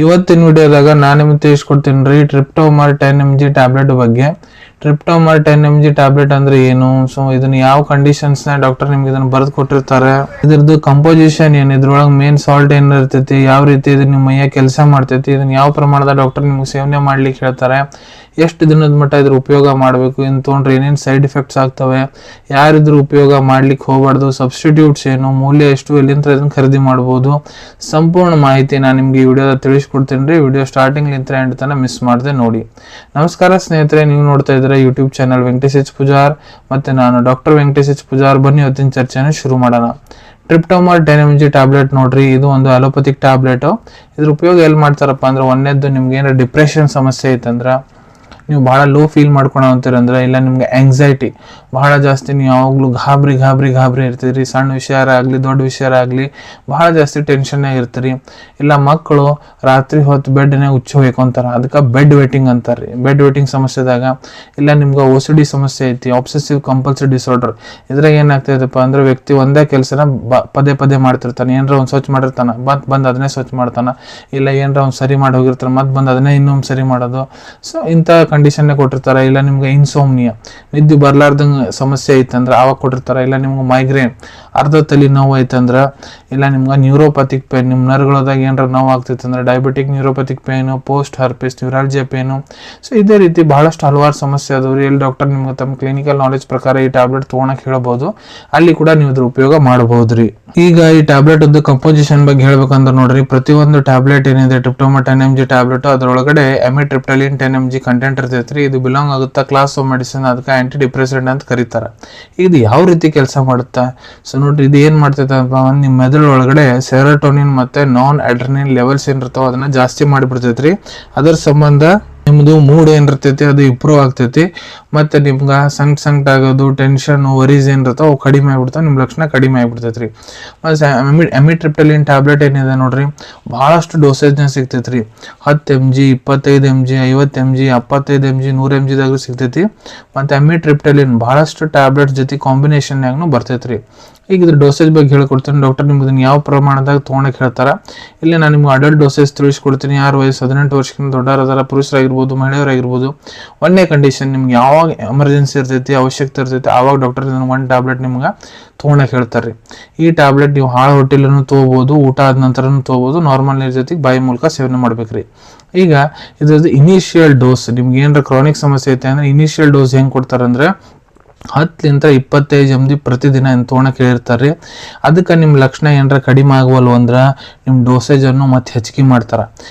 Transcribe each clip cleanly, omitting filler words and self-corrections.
ಇವತ್ತಿನ ವಿಡಿಯೋದಾಗ ನಾನು ನಿಮಗೆ ತಿಳಿಸ್ಕೊಡ್ತೀನಿ ರೀ ಟ್ರಿಪ್ಟೋಮರ್ 10 mg ಟ್ಯಾಬ್ಲೆಟ್ ಬಗ್ಗೆ. ಟ್ರಿಪ್ಟೋಮರ್ 10 mg ಟ್ಯಾಬ್ಲೆಟ್ ಅಂದ್ರೆ ಏನು, ಸೊ ಇದನ್ನ ಯಾವ ಕಂಡೀಷನ್ಸ್ ನ ಡಾಕ್ಟರ್ ನಿಮ್ಗೆ ಇದನ್ನ ಬರೆದು ಕೊಟ್ಟಿರ್ತಾರೆ, ಇದ್ರದ್ದು ಕಂಪೋಸಿಷನ್ ಏನು, ಇದ್ರೊಳಗೆ ಮೇನ್ ಸಾಲ್ಟ್ ಏನ್ ಇರ್ತೈತಿ, ಯಾವ ರೀತಿ ಇದು ನಿಮ್ಮ ಮೈಯ ಕೆಲಸ ಮಾಡ್ತೈತಿ, ಇದನ್ನ ಯಾವ ಪ್ರಮಾಣದ ಡಾಕ್ಟರ್ ನಿಮ್ಗೆ ಸೇವನೆ ಮಾಡ್ಲಿಕ್ಕೆ ಹೇಳ್ತಾರೆ, ಎಷ್ಟು ದಿನದ ಮಟ್ಟ ಇದ್ರ ಉಪಯೋಗ ಮಾಡಬೇಕು, ಇನ್ನು ತೊಗೊಂಡ್ರೆ ಏನೇನು ಸೈಡ್ ಎಫೆಕ್ಟ್ಸ್ ಆಗ್ತವೆ, ಯಾರಿದ್ರ ಉಪಯೋಗ ಮಾಡ್ಲಿಕ್ಕೆ ಹೋಗಬಾರ್ದು, ಸಬ್ಸ್ಟಿಟ್ಯೂಟ್ಸ್ ಏನು, ಮೂಲ್ಯ ಎಷ್ಟು, ಎಲ್ಲಿಂದ ಇದನ್ನ ಖರೀದಿ ಮಾಡ್ಬೋದು, ಸಂಪೂರ್ಣ ಮಾಹಿತಿ ನಾನು ನಿಮ್ಗೆ ಈ ವಿಡಿಯೋದ ತಿಳಿಸ್ಕೊಡ್ತೀನಿ ರೀ. ವಿಡಿಯೋ ಸ್ಟಾರ್ಟಿಂಗ್ ಲಿಂತ್ರ ಎಂಡ್ ತನಕ ಮಿಸ್ ಮಾಡದೆ ನೋಡಿ. ನಮಸ್ಕಾರ ಸ್ನೇಹಿತರೆ, ನೀವು ನೋಡ್ತಾ ಇದ್ರೆ YouTube channel Venkatesh H Pujar, ಮತ್ತೆ ನಾನು ಡಾಕ್ಟರ್ ವೆಂಕಟೇಶ್ ಎಚ್ ಪೂಜಾರ್. ಬನ್ನಿ ಇವತ್ತಿನ ಚರ್ಚೆನ ಶುರು ಮಾಡೋಣ. ಟ್ರಿಪ್ಟೋಮರ್ 10 mg ಟ್ಯಾಬ್ಲೆಟ್ ನೋಡ್ರಿ, ಇದು ಒಂದು ಅಲೋಪತಿಕ್ ಟ್ಯಾಬ್ಲೆಟ್. ಇದ್ರ ಉಪಯೋಗ ಎಲ್ಲಿ ಮಾಡ್ತಾರಪ್ಪ ಅಂದ್ರೆ, ಒಂದೇದ್ದು ನಿಮ್ಗೆ ಏನಾರ ಡಿಪ್ರೆಷನ್ ಸಮಸ್ಯೆ ಐತಂದ್ರ, ನೀವು ಬಹಳ ಲೋ ಫೀಲ್ ಮಾಡ್ಕೊಂಡು ಅಂತೀರಂದ್ರೆ, ಇಲ್ಲ ನಿಮ್ಗೆ ಆಂಗ್ಸೈಟಿ ಬಹಳ ಜಾಸ್ತಿ, ನೀವು ಯಾವಾಗಲೂ ಗಾಬರಿ ಇರ್ತೀರಿ, ಸಣ್ಣ ವಿಷಯ ಆಗಲಿ ದೊಡ್ಡ ವಿಷಯ ಆಗಲಿ ಬಹಳ ಜಾಸ್ತಿ ಟೆನ್ಷನ್ನಾಗಿ ಇರ್ತೀರಿ, ಇಲ್ಲ ಮಕ್ಕಳು ರಾತ್ರಿ ಹೊತ್ತು ಬೆಡ್ನಾಗ ಹುಚ್ಚು ಹೋಯ್ಕೊಂತಾರ, ಅದಕ್ಕೆ ಬೆಡ್ ವೇಟಿಂಗ್ ಅಂತಾರೆ. ಬೆಡ್ ವೇಟಿಂಗ್ ಸಮಸ್ಯೆದಾಗ, ಇಲ್ಲ ನಿಮ್ಗೆ OCD ಸಮಸ್ಯೆ ಐತಿ, ಆಬ್ಸೆಸಿವ್ ಕಂಪಲ್ಸಿವ್ ಡಿಸಾರ್ಡರ್, ಇದ್ರಾಗ ಏನಾಗ್ತೈತಪ್ಪ ಅಂದ್ರೆ ವ್ಯಕ್ತಿ ಒಂದೇ ಕೆಲಸನ ಪದೇ ಮಾಡ್ತಿರ್ತಾನೆ. ಏನಾರ ಒಂದು ಸ್ವಚ್ಛ ಮಾಡಿರ್ತಾನೆ, ಬಂದು ಅದನ್ನೇ ಸ್ವಚ್ಛ ಮಾಡ್ತಾನೆ, ಇಲ್ಲ ಏನಾರ ಒಂದು ಸರಿ ಮಾಡಿ ಹೋಗಿರ್ತಾನೆ, ಮತ್ತೆ ಬಂದು ಅದನ್ನೇ ಇನ್ನೊಂದು ಸರಿ ಮಾಡೋದು. ಸೊ ಇಂಥ ಕಂಡೀಷನ್ ಕೊಟ್ಟಿರ್ತಾರೆ. ಇಲ್ಲ ನಿಮ್ಗೆ ಇನ್ಸೋಮ್ನಿಯಾ, ನಿದ್ದೆ ಬರ್ಲಾರ್ದಂಗೆ ಸಮಸ್ಯೆ ಐತಂದ್ರೆ ಅವಾಗ ಕೊಟ್ಟಿರ್ತಾರೆ. ಇಲ್ಲ ನಿಮ್ಗೆ ಮೈಗ್ರೇನ್, ಅರ್ಧ ತಲೆ ನೋವು ಐತಂದ್ರೆ, ಇಲ್ಲ ನಿಮ್ಗೆ ನ್ಯೂರೋಪತಿಕ್ ಪೇನ್, ನಿಮ್ಮ ನರ್ಗಳದಾಗ ಏನಾರ ನೋವು ಆಗ್ತೈತೆ ಅಂದ್ರೆ diabetic neuropathic pain, post herpes, neuralgia pain. So ಇದೇ ರೀತಿ ಬಹಳಷ್ಟು ಹಲವಾರು ಸಮಸ್ಯೆ ಅದಾವ್ರಿ. ಇಲ್ಲಿ ಡಾಕ್ಟರ್ ನಿಮ್ಗೆ ತಮ್ಮ ಕ್ಲಿನಿಕಲ್ ನಾಲೆಜ್ ಪ್ರಕಾರ ಈ ಟ್ಯಾಬ್ಲೆಟ್ ತೊಗೊಳಕ್ ಹೇಳ್ಬೋದು, ಅಲ್ಲಿ ಕೂಡ ನೀವು ಇದ್ರ ಉಪಯೋಗ ಮಾಡಬಹುದ್ರಿ. ಈಗ ಈ ಟ್ಯಾಬ್ಲೆಟ್ ಕಂಪೋಸಿಷನ್ ಬಗ್ಗೆ ಹೇಳ್ಬೇಕಂದ್ರೆ ನೋಡ್ರಿ, ಪ್ರತಿಯೊಂದು ಟ್ಯಾಬ್ಲೆಟ್ ಏನಿದೆ ಟ್ರಿಪ್ಟೋಮರ್ 10 mg ಟ್ಯಾಬ್ಲೆಟ್, ಅದರೊಳಗಡೆ ಅಮಿಟ್ರಿಪ್ಟಲಿನ್ 10 mg ಕಂಟೆಂಟ್ ಇರ್ತೈತ್ರಿ. ಇದು ಬಿಲಾಂಗ್ ಆಗುತ್ತಾ ಕ್ಲಾಸ್ ಆಫ್ ಮೆಡಿಸಿನ್, ಅದಕ್ಕೆ ಆಂಟಿ ಡಿಪ್ರೆಸೆಂಟ್ ಅಂತ ಕರೀತಾರೆ. ಇದು ಯಾವ ರೀತಿ ಕೆಲಸ ಮಾಡುತ್ತಾ, ಸೊ ನೋಡ್ರಿ ಇದು ಏನ್ ಮಾಡ್ತೈತೆ ಅಂತ, ನಿಮ್ಮ ಮೆದುಳೊಳಗಡೆ ಸೆರೋಟೋನಿನ್ ಮತ್ತೆ ನಾನ್ ಅಡ್ರಿನಲ್ ಲೆವೆಲ್ಸ್ ಏನಿರ್ತಾವ ಅದನ್ನ ಜಾಸ್ತಿ ಮಾಡಿಬಿಡ್ತೈತ್ರಿ. ಅದರ ಸಂಬಂಧ ನಿಮ್ದು ಮೂಡ್ ಏನಿರ್ತೈತಿ ಅದು ಇಂಪ್ರೂವ್ ಆಗ್ತೈತಿ, ಮತ್ತೆ ನಿಮ್ಗೆ ಸಂಕಟ ಆಗೋದು, ಟೆನ್ಷನ್, ವರೀಸ್ ಏನಿರ್ತಾವ ಅವು ಕಡಿಮೆ ಆಗ್ಬಿಡ್ತಾವ, ನಿಮ್ಮ ಲಕ್ಷಣ ಕಡಿಮೆ ಆಗ್ಬಿಡ್ತೈತ್ರಿ. ಮತ್ತೆ ಅಮಿಟ್ರಿಪ್ಟಲಿನ್ ಟ್ಯಾಬ್ಲೆಟ್ ಏನಿದೆ ನೋಡ್ರಿ, ಬಹಳಷ್ಟು ಡೋಸೇಜ್ನ ಸಿಗ್ತೈತ್ರಿ. 10 mg, 25 mg, 50 mg, 75 mg, 100 mg ದಾಗ ಸಿಗ್ತೈತಿ. ಮತ್ತೆ ಅಮಿಟ್ರಿಪ್ಟಲಿನ್ ಬಹಳಷ್ಟು ಟ್ಯಾಬ್ಲೆಟ್ ಜೊತೆ ಕಾಂಬಿನೇಷನ್ಯಾಗೂ ಬರ್ತೈತ್ರಿ. ಈಗ ಇದ್ರ ಡೋಸೇಜ್ ಬಗ್ಗೆ ಹೇಳ್ಕೊಡ್ತೀನಿ. ಡಾಕ್ಟರ್ ನಿಮ್ಗೆ ಇದನ್ನ ಯಾವ ಪ್ರಮಾಣದಾಗ ತೊಗೊಳಕ್ ಹೇಳ್ತಾರ, ಇಲ್ಲಿ ನಾನು ನಿಮ್ಗೆ ಅಡಲ್ಟ್ ಡೋಸೇಜ್ ತಿಳಿಸ್ಕೊಡ್ತೀನಿ. ಯಾರು ವಯಸ್ಸು 18 ವರ್ಷಕ್ಕಿಂತ ದೊಡ್ಡವರಾದಾರ, ಪುರುಷರಾಗಿರ್ಬೋದು, ಮಹಿಳೆಯರಾಗಿರ್ಬೋದು. ಒಂದೇ ಕಂಡೀಷನ್, ನಿಮ್ಗೆ ಯಾವಾಗ ಎಮರ್ಜೆನ್ಸಿ ಇರ್ತೈತಿ, ಅವಶ್ಯಕತೆ ಇರ್ತೈತಿ, ಆವಾಗ ಡಾಕ್ಟರ್ ಇದನ್ನ ಒಂದು ಟ್ಯಾಬ್ಲೆಟ್ ನಿಮ್ಗೆ ತೊಗೊಳಕ್ ಹೇಳ್ತಾರೆ. ಈ ಟ್ಯಾಬ್ಲೆಟ್ ನೀವು ಹಾಳು ಹೊಟ್ಟೆಲೂ ತೊಗೋಬೋದು, ಊಟ ಆದ ನಂತರನೂ ತೊಗೋಬೋದು, ನಾರ್ಮಲ್ ನೀರ್ ಜೊತೆಗೆ ಬಾಯಿ ಮೂಲಕ ಸೇವನೆ ಮಾಡ್ಬೇಕ್ರಿ. ಈಗ ಇದ್ರದ್ದು ಇನಿಷಿಯಲ್ ಡೋಸ್, ನಿಮ್ಗೆ ಏನಾರ ಕ್ರಾನಿಕ್ ಸಮಸ್ಯೆ ಐತೆ ಅಂದ್ರೆ ಇನಿಷಿಯಲ್ ಡೋಸ್ ಹೆಂಗೆ ಕೊಡ್ತಾರಂದ್ರೆ 10 ಲಿಂದ 25 mg ಪ್ರತಿದಿನ ತೊಗೊಳಕ್ ಹೇಳಿರ್ತಾರೆ. ಅದಕ್ಕೆ ನಿಮ್ಮ ಲಕ್ಷಣ ಏನಾರ ಕಡಿಮೆ ಆಗವಲ್ವ ಅಂದ್ರೆ ನಿಮ್ಮ ಡೋಸೇಜ್ ಅನ್ನು ಮತ್ತೆ ಹೆಚ್ಚಿಗೆ ಮಾಡ್ತಾರೆ.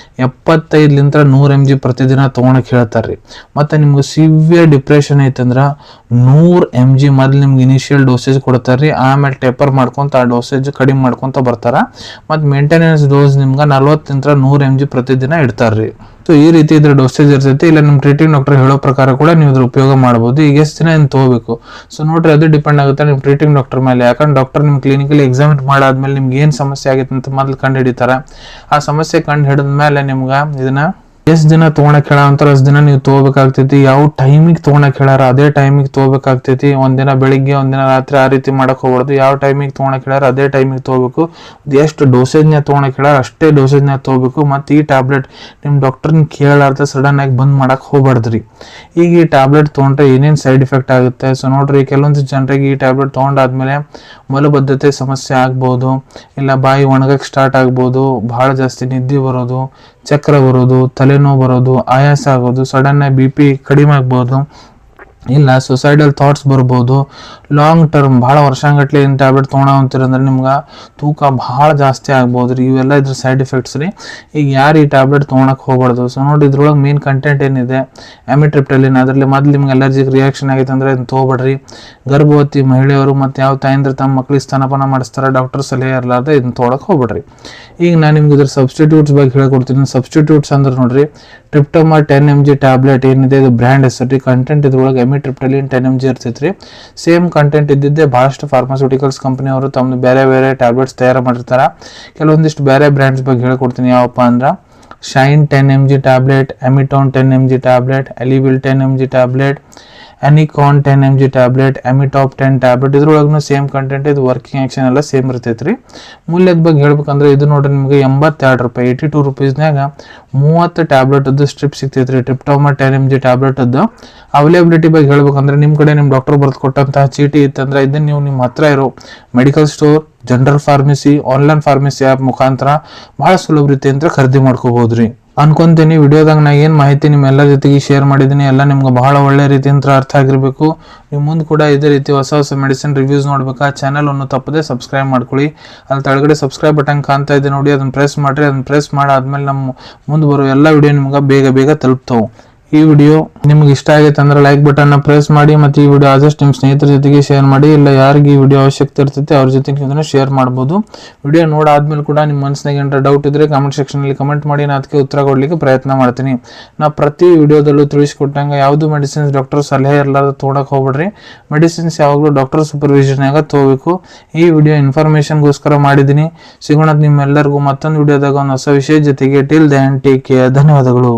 75 ಲಿಂದ 100 mg ಪ್ರತಿದಿನ ತೊಗೊಳಕ್ ಹೇಳ್ತಾರೆ. ಮತ್ತೆ ನಿಮ್ಗೆ ಸಿವಿಯರ್ ಡಿಪ್ರೆಷನ್ ಐತಂದ್ರೆ 100 mg ಮೊದಲು ನಿಮ್ಗೆ ಇನಿಷಿಯಲ್ ಡೋಸೇಜ್ ಕೊಡ್ತಾರೆ. ಆಮೇಲೆ ಟೇಪರ್ ಮಾಡ್ಕೊಂತ ಆ ಡೋಸೇಜ್ ಕಡಿಮೆ ಮಾಡ್ಕೊಂತ ಬರ್ತಾರ. ಮತ್ತು ಮೇಂಟೆನೆನ್ಸ್ ಡೋಸ್ ನಿಮ್ಗೆ 40 ಲಿಂದ 100 mg ಪ್ರತಿದಿನ ಇಡ್ತಾರ್ರಿ. ಸೊ ಈ ರೀತಿ ಇದ್ರ ಡೋಸೇಜ್ ಇರ್ತೈತಿ. ಇಲ್ಲ ನಿಮ್ಮ ಟ್ರೀಟಿಂಗ್ ಡಾಕ್ಟರ್ ಹೇಳೋ ಪ್ರಕಾರ ಕೂಡ ನೀವು ಇದ್ರ ಉಪಯೋಗ ಮಾಡಬಹುದು. ಈಗ ಎಷ್ಟು ದಿನ ಏನು ತಗೋಬೇಕು, ಸೊ ನೋಡ್ರಿ ಅದು ಡಿಪೆಂಡ್ ಆಗುತ್ತೆ ನಿಮ್ಮ ಟ್ರೀಟಿಂಗ್ ಡಾಕ್ಟರ್ ಮೇಲೆ. ಯಾಕಂದ್ರೆ ಡಾಕ್ಟರ್ ನಿಮ್ ಕ್ಲಿನಿಕಲ್ಲಿ ಎಕ್ಸಾಮಿನ್ ಮಾಡಾದ್ಮೇಲೆ ನಿಮ್ಗೆ ಏನು ಸಮಸ್ಯೆ ಆಗೈತೆ ಅಂತ ಮೊದಲು ಕಂಡು ಹಿಡಿತಾರೆ. ಆ ಸಮಸ್ಯೆ ಕಂಡು ಹಿಡಿದ ಮೇಲೆ ನಿಮ್ಗೆ ಇದನ್ನ ಎಷ್ಟು ದಿನ ತೊಗೊಳಕ್ ಹೇಳ ಅಂತಾರ ಅಷ್ಟು ದಿನ ನೀವು ತೊಗೋಬೇಕಾಗ್ತೈತಿ. ಯಾವ ಟೈಮಿಗೆ ತೊಗೊಳಕ್ ಹೇಳಾರ ಅದೇ ಟೈಮಿಗೆ ತೊಗೋಬೇಕಾಗ್ತೈತಿ. ಒಂದಿನ ಬೆಳಿಗ್ಗೆ ಒಂದಿನ ರಾತ್ರಿ ಆ ರೀತಿ ಮಾಡಕ್ ಹೋಗ್ಬಾರ್ದು. ಯಾವ ಟೈಮಿಗೆ ತೊಗೊಳಕ್ ಹೇಳಾರ ಅದೇ ಟೈಮಿಗೆ ತೊಗೋಬೇಕು. ಎಷ್ಟು ಡೋಸೇಜ್ನ ತೊಗೊಳಕ್ ಹೇಳಾರ ಅಷ್ಟೇ ಡೋಸೇಜ್ನ ತೊಗೋಬೇಕು. ಮತ್ತು ಈ ಟ್ಯಾಬ್ಲೆಟ್ ನಿಮ್ಮ ಡಾಕ್ಟರ್ನ ಕೇಳಾರ್ದ ಸಡನ್ ಆಗಿ ಬಂದ್ ಮಾಡಕ್ ಹೋಗ್ಬಾರ್ದ್ರಿ. ಈಗ ಈ ಟ್ಯಾಬ್ಲೆಟ್ ತೊಗೊಂಡ್ರೆ ಏನೇನು ಸೈಡ್ ಎಫೆಕ್ಟ್ ಆಗುತ್ತೆ, ಸೊ ನೋಡ್ರಿ ಕೆಲವೊಂದು ಜನರಿಗೆ ಈ ಟ್ಯಾಬ್ಲೆಟ್ ತೊಗೊಂಡಾದ್ಮೇಲೆ ಮಲಬದ್ಧತೆ ಸಮಸ್ಯೆ ಆಗ್ಬೋದು, ಇಲ್ಲ ಬಾಯಿ ಒಣಗಕ್ಕೆ ಸ್ಟಾರ್ಟ್ ಆಗ್ಬೋದು, ಬಹಳ ಜಾಸ್ತಿ ನಿದ್ದೆ ಬರೋದು, ಚಕ್ರ ಬರೋದು, ತಲೆನೋವು ಬರೋದು, ಆಯಾಸ ಆಗೋದು, ಸಡನ್ ಆಗಿ BP ಕಡಿಮೆ ಆಗ್ಬೋದು, ಇಲ್ಲ ಸುಸೈಡಲ್ ಥಾಟ್ಸ್ ಬರ್ಬೋದು. ಲಾಂಗ್ ಟರ್ಮ್ ಭಾಳ ವರ್ಷಾಂಗಟ್ಲೆ ಏನು ಟ್ಯಾಬ್ಲೆಟ್ ತೊಗೊಳಂತೀರಂದ್ರೆ ನಿಮ್ಗೆ ತೂಕ ಭಾಳ ಜಾಸ್ತಿ ಆಗ್ಬೋದು ರೀ. ಇವೆಲ್ಲ ಇದ್ರ ಸೈಡ್ ಎಫೆಕ್ಟ್ಸ್ ರೀ. ಈಗ ಯಾರು ಈ ಟ್ಯಾಬ್ಲೆಟ್ ತೊಗೊಳಕ್ಕೆ ಹೋಗ್ಬಾರ್ದು. ಸೊ ನೋಡಿ ಇದ್ರೊಳಗೆ ಮೇನ್ ಕಂಟೆಂಟ್ ಏನಿದೆ ಅಮಿಟ್ರಿಪ್ಟಲಿನ್, ಅದರಲ್ಲಿ ಮೊದಲು ನಿಮ್ಗೆ ಅಲರ್ಜಿಕ್ ರಿಯಾಕ್ಷನ್ ಆಗೈತೆ ಅಂದ್ರೆ ಇದನ್ನ ತೊಗೊಬೇಡ್ರಿ. ಗರ್ಭವತಿ ಮಹಿಳೆಯರು ಮತ್ತು ಯಾವ ತಾಯಂದ್ರೆ ತಮ್ಮ ಮಕ್ಕಳಿಗೆ ಸ್ತನಪಾನ ಮಾಡಿಸ್ತಾರೆ, ಡಾಕ್ಟರ್ ಸಲಹೆ ಇರಲಾರ್ದೆ ಇದನ್ನ ತೊಗೊಳಕ್ಕೆ ಹೋಗ್ಬೇಡ್ರಿ. ಈಗ ನಾನು ನಿಮ್ಗೆ ಇದ್ರ ಸಬ್ಸ್ಟಿಟ್ಯೂಟ್ಸ್ ಬಗ್ಗೆ ಹೇಳ್ಕೊಡ್ತೀನಿ. ಸಬ್ಸ್ಟಿಟ್ಯೂಟ್ಸ್ ಅಂದ್ರೆ ನೋಡ್ರಿ, ಟ್ರಿಪ್ಟೋಮರ್ 10 mg ಟ್ಯಾಬ್ಲೆಟ್ ಏನಿದೆ ಇದು ಬ್ರ್ಯಾಂಡ್ ಹೆಸರು ರೀ. ಕಂಟೆಂಟ್ ಇದ್ರೊಳಗೆ ಅಮಿಟ್ರಿಪ್ಟಲಿನ್ 10 mg ಇರ್ತೈತ್ರಿ. ಸೇಮ್ ಕಂಟೆಂಟ್ ಇದ್ದಿದ್ದೆ ಬಹಳಷ್ಟು ಫಾರ್ಮಾಸ್ಯೂಟಿಕಲ್ಸ್ ಕಂಪನಿಯವರು ತಮ್ಮ ಬೇರೆ ಟ್ಯಾಬ್ಲೆಟ್ಸ್ ತಯಾರು ಮಾಡಿರ್ತಾರೆ. ಕೆಲವೊಂದಿಷ್ಟು ಬೇರೆ ಬ್ರ್ಯಾಂಡ್ಸ್ ಬಗ್ಗೆ ಹೇಳ್ಕೊಡ್ತೀನಿ. ಯಾವಪ್ಪ ಅಂದ್ರೆ ಶೈನ್ 10 mg ಟ್ಯಾಬ್ಲೆಟ್, ಅಮಿಟೋನ್ 10 mg ಟ್ಯಾಬ್ಲೆಟ್, ಅಲಿವಿಲ್ 10 mg ಟ್ಯಾಬ್ಲೆಟ್, ಅನಿಕಾನ್ 10 mg ಟ್ಯಾಬ್ಲೆಟ್, ಅಮಿಟಾಪ್ 10 ಟ್ಯಾಬ್ಲೆಟ್. ಇದ್ರೊಳಗೂ ಸೇಮ್ ಕಂಟೆಂಟ್, ಇದು ವರ್ಕಿಂಗ್ ಆಕ್ಷನ್ ಎಲ್ಲ ಸೇಮ್ ಇರ್ತೈತ್ರಿ. ಮೂಲ್ಯದ ಬಗ್ಗೆ ಹೇಳ್ಬೇಕಂದ್ರೆ ಇದು ನೋಡ್ರಿ ನಿಮಗೆ 82 ರೂಪಾಯಿ, 82 ರುಪೀಸ್ನಾಗ 30 ಟ್ಯಾಬ್ಲೆಟ್ ಸ್ಟ್ರಿಪ್ ಸಿಗ್ತೈತ್ರಿ. ಟ್ರಿಪ್ಟೋಮರ್ 10 mg ಟ್ಯಾಬ್ಲೆಟ್ ಅವೈಲೇಬಿಲಿಟಿ ಬಗ್ಗೆ ಹೇಳ್ಬೇಕಂದ್ರೆ ನಿಮ್ಮ ಕಡೆ ನಿಮ್ಮ ಡಾಕ್ಟರ್ ಬರೆದು ಕೊಟ್ಟಂತಹ ಚೀಟಿ ಇತ್ತಂದ್ರೆ ಇದನ್ನ ನೀವು ನಿಮ್ಮ ಹತ್ರ ಇರೋ medical store, general pharmacy, online pharmacy app ಮುಖಾಂತರ ಬಹಳ ಸುಲಭ ರೀತಿಯಿಂದ ಖರೀದಿ ಮಾಡ್ಕೋಬಹುದ್ರಿ ಅನ್ಕೊಂತೀನಿ. ವಿಡಿಯೋದಾಗ ನಾ ಏನು ಮಾಹಿತಿ ನಿಮ್ಮೆಲ್ಲರ ಜೊತೆಗೆ ಶೇರ್ ಮಾಡಿದ್ದೀನಿ ಎಲ್ಲ ನಿಮ್ಗೆ ಬಹಳ ಒಳ್ಳೆ ರೀತಿಯಿಂದ ಅರ್ಥ ಆಗಿರಬೇಕು. ನೀವು ಮುಂದೆ ಕೂಡ ಇದೇ ರೀತಿ ಹೊಸ ಹೊಸ ಮೆಡಿಸಿನ್ ರಿವ್ಯೂಸ್ ನೋಡ್ಬೇಕಾ ಚಾನಲ್ ಅನ್ನು ತಪ್ಪದೆ ಸಬ್ಸ್ಕ್ರೈಬ್ ಮಾಡ್ಕೊಳ್ಳಿ. ಅಲ್ಲಿ ಕೆಳಗಡೆ ಸಬ್ಸ್ಕ್ರೈಬ್ ಬಟನ್ ಕಾಣ್ತಾ ಇದೆ ನೋಡಿ, ಅದನ್ನ ಪ್ರೆಸ್ ಮಾಡಿರಿ. ಅದನ್ನ ಪ್ರೆಸ್ ಮಾಡಾದ್ಮೇಲೆ ನಮ್ಮ ಮುಂದೆ ಬರೋ ಎಲ್ಲ ವಿಡಿಯೋ ನಿಮ್ಗೆ ಬೇಗ ತಲುಪ್ತಾವೆ. ಈ ವಿಡಿಯೋ ನಿಮ್ಗೆ ಇಷ್ಟ ಆಗೈತೆ ಅಂದ್ರೆ ಲೈಕ್ ಬಟನ್ನ ಪ್ರೆಸ್ ಮಾಡಿ, ಮತ್ತು ಈ ವಿಡಿಯೋ ಆದಷ್ಟು ನಿಮ್ಮ ಸ್ನೇಹಿತರ ಜೊತೆಗೆ ಶೇರ್ ಮಾಡಿ. ಇಲ್ಲ ಯಾರಿಗೆ ಈ ವಿಡಿಯೋ ಅವಶ್ಯಕತೆ ಇರ್ತೈತೆ ಅವ್ರ ಜೊತೆಗೆ ಇದನ್ನು ಶೇರ್ ಮಾಡ್ಬೋದು. ವಿಡಿಯೋ ನೋಡಾದ್ಮೇಲೆ ಕೂಡ ನಿಮ್ಮ ಮನಸ್ಸಿನಾಗ ಏನಾರ ಡೌಟ್ ಇದ್ರೆ ಕಮೆಂಟ್ ಸೆಕ್ಷನಲ್ಲಿ ಕಮೆಂಟ್ ಮಾಡಿ, ನಾನು ಅದಕ್ಕೆ ಉತ್ತರ ಕೊಡಲಿಕ್ಕೆ ಪ್ರಯತ್ನ ಮಾಡ್ತೀನಿ. ನಾ ಪ್ರತಿ ವಿಡಿಯೋದಲ್ಲೂ ತಿಳಿಸ್ಕೊಟ್ಟಂಗೆ ಯಾವುದು ಮೆಡಿಸಿನ್ಸ್ ಡಾಕ್ಟರ್ ಸಲಹೆ ಇರಲಾರ್ದು ತೊಗೊಳಕ್ಕೆ ಹೋಗ್ಬೇಡ್ರಿ. ಮೆಡಿಸಿನ್ಸ್ ಯಾವಾಗಲೂ ಡಾಕ್ಟರ್ ಸೂಪರ್ವಿಷನ್ನಾಗ ತೊಗೋಬೇಕು. ಈ ವಿಡಿಯೋ ಇನ್ಫಾರ್ಮೇಷನ್ಗೋಸ್ಕರ ಮಾಡಿದ್ದೀನಿ. ಸಿಗೋಣ ನಿಮ್ಮೆಲ್ಲರಿಗೂ ಮತ್ತೊಂದು ವಿಡಿಯೋದಾಗ ಒಂದು ಹೊಸ ವಿಷಯ ಜೊತೆಗೆ. Till then take care. ಧನ್ಯವಾದಗಳು.